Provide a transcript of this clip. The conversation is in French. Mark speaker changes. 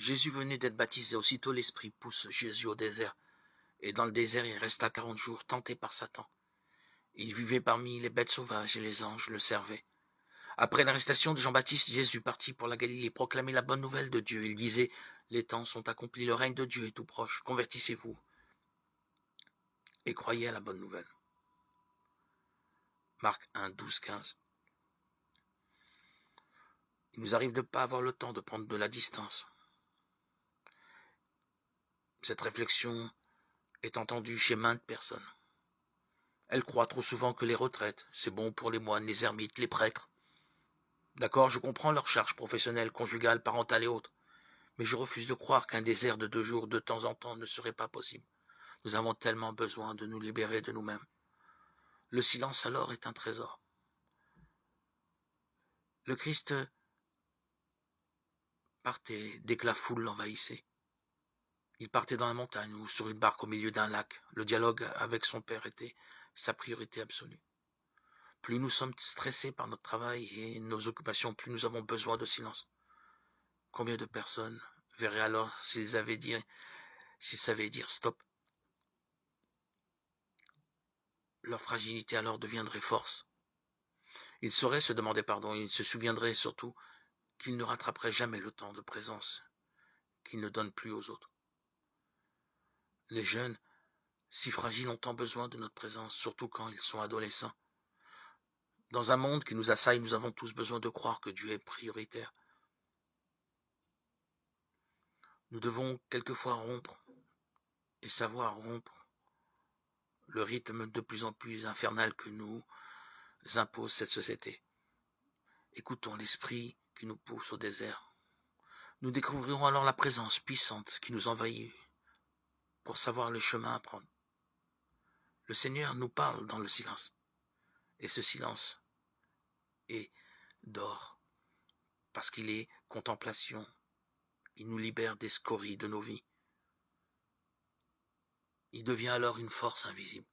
Speaker 1: Jésus venait d'être baptisé, aussitôt l'Esprit pousse Jésus au désert. Et dans le désert, il resta 40 jours, tenté par Satan. Il vivait parmi les bêtes sauvages et les anges le servaient. Après l'arrestation de Jean-Baptiste, Jésus partit pour la Galilée proclamer la bonne nouvelle de Dieu. Il disait, les temps sont accomplis, le règne de Dieu est tout proche, convertissez-vous et croyez à la bonne nouvelle. Marc 1, 12, 15. Il nous arrive de ne pas avoir le temps de prendre de la distance. Cette réflexion est entendue chez maintes personnes. Elles croient trop souvent que les retraites, c'est bon pour les moines, les ermites, les prêtres. D'accord, je comprends leurs charges professionnelles, conjugales, parentales et autres. Mais je refuse de croire qu'un désert de 2 jours de temps en temps ne serait pas possible. Nous avons tellement besoin de nous libérer de nous-mêmes. Le silence alors est un trésor. Le Christ partait dès que la foule l'envahissait. Il partait dans la montagne ou sur une barque au milieu d'un lac. Le dialogue avec son Père était sa priorité absolue. Plus nous sommes stressés par notre travail et nos occupations, plus nous avons besoin de silence. Combien de personnes verraient alors s'ils savaient dire stop? Leur fragilité alors deviendrait force. Ils sauraient se demander pardon, ils se souviendraient surtout qu'ils ne rattraperaient jamais le temps de présence qu'ils ne donnent plus aux autres. Les jeunes, si fragiles, ont tant besoin de notre présence, surtout quand ils sont adolescents. Dans un monde qui nous assaille, nous avons tous besoin de croire que Dieu est prioritaire. Nous devons quelquefois rompre et savoir rompre le rythme de plus en plus infernal que nous impose cette société. Écoutons l'esprit qui nous pousse au désert. Nous découvrirons alors la présence puissante qui nous envahit pour savoir le chemin à prendre. Le Seigneur nous parle dans le silence. Et ce silence est d'or, parce qu'il est contemplation. Il nous libère des scories de nos vies. Il devient alors une force invisible.